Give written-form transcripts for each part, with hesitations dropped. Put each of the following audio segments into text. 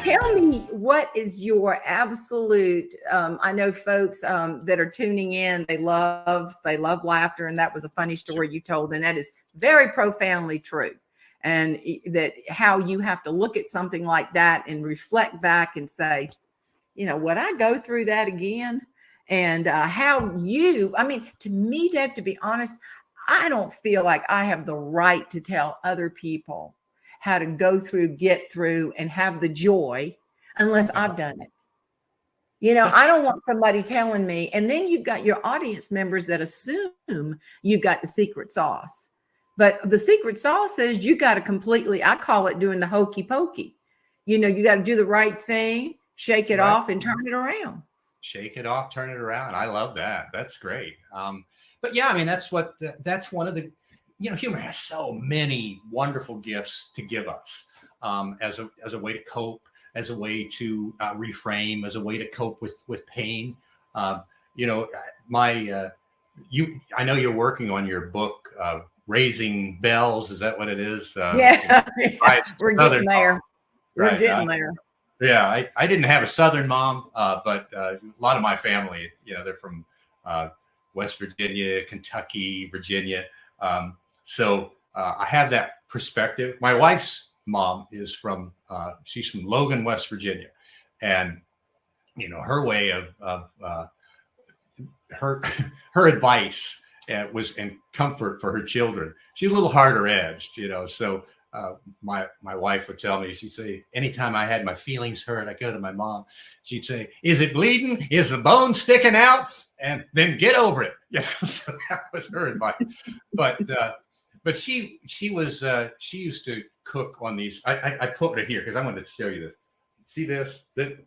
Tell me, what is your absolute, I know folks that are tuning in, they love laughter. And that was a funny story you told. And that is very profoundly true. And that how you have to look at something like that and reflect back and say, would I go through that again? And how I mean, to me, Dave, to be honest, I don't feel like I have the right to tell other people how to go through, get through, and have the joy unless I've done it. I don't want somebody telling me. And then you've got your audience members that assume you've got the secret sauce. But the secret sauce is you got to completely, I call it doing the hokey pokey. You got to do the right thing, shake it off, and turn it around. Shake it off, turn it around. I love that. That's great. But yeah, I mean, that's one of the, humor has so many wonderful gifts to give us as a way to cope, as a way to reframe, as a way to cope with pain. I know you're working on your book, Raising Bells. Is that what it is? Yeah, we're getting there. We're getting there. Yeah, I didn't have a Southern mom, but a lot of my family, they're from West Virginia, Kentucky, Virginia. So I have that perspective. My wife's mom is she's from Logan, West Virginia. And, her way of her advice was in comfort for her children. She's a little harder edged, so my wife would tell me, she'd say, anytime I had my feelings hurt, I go to my mom. She'd say, is it bleeding? Is the bone sticking out? And then get over it. So that was her advice. But she used to cook on these. I put it here because I wanted to show you this. See this?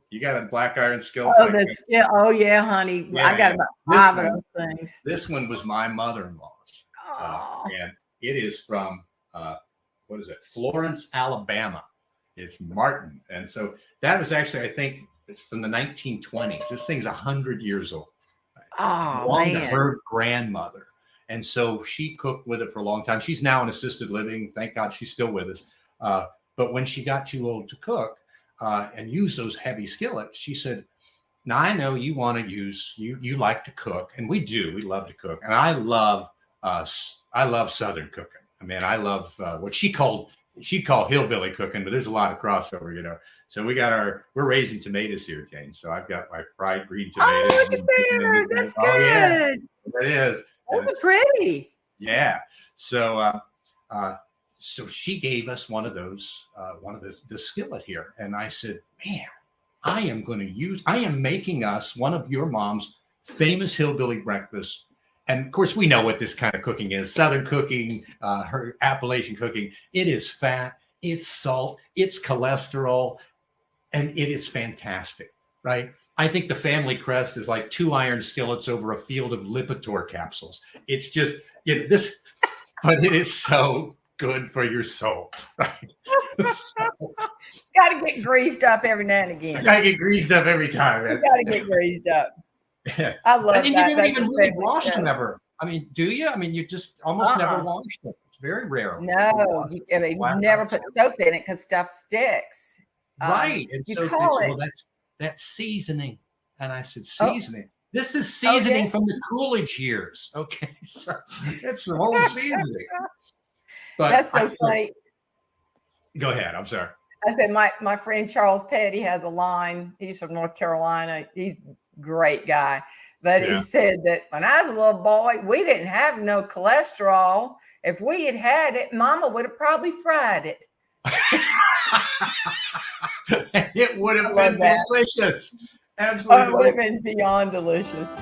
You got a black iron skillet. Oh yeah, honey. Yeah, I got about 5 of those things. This one was my mother-in-law's, and it is from what is it? Florence, Alabama. It's Martin, and so that was actually, I think, it's from the 1920s. This thing's 100 years old. Oh man! Her grandmother, and so she cooked with it for a long time. She's now in assisted living. Thank God she's still with us. But when she got too old to cook and use those heavy skillets, she said, "Now I know you want to use you like to cook, and we do. We love to cook, and I love Southern cooking. I mean, I love what she'd call hillbilly cooking, but there's a lot of crossover, So we're raising tomatoes here, Jane. So I've got my fried green tomatoes. Oh, look at that! That's good. Oh, yeah, it is. Those are pretty. Yeah. So so she gave us one of those, the skillet here, and I said, man, I am making us one of your mom's famous hillbilly breakfasts. And of course, we know what this kind of cooking is. Southern cooking, her Appalachian cooking. It is fat, it's salt, it's cholesterol, and it is fantastic, right? I think the family crest is like 2 iron skillets over a field of Lipitor capsules. It's just, but it is so good for your soul, right? Got to get greased up every now and again. Got to get greased up every time. You got to get greased up. Yeah. I love that. And you don't even really wash them ever. I mean, do you? I mean, you just almost never wash them. It's very rare. No, you never put soap in it because stuff sticks. Right. And you call it. Well, that's seasoning. And I said, seasoning. This is seasoning from the Coolidge years. Okay. So it's the whole seasoning. But that's so funny. Go ahead. I'm sorry. I said, my friend Charles Petty has a line. He's from North Carolina. He's great guy, but he said that when I was a little boy, we didn't have no cholesterol. If we had it, Mama would have probably fried it. It would have been delicious. Absolutely. It would have been beyond delicious.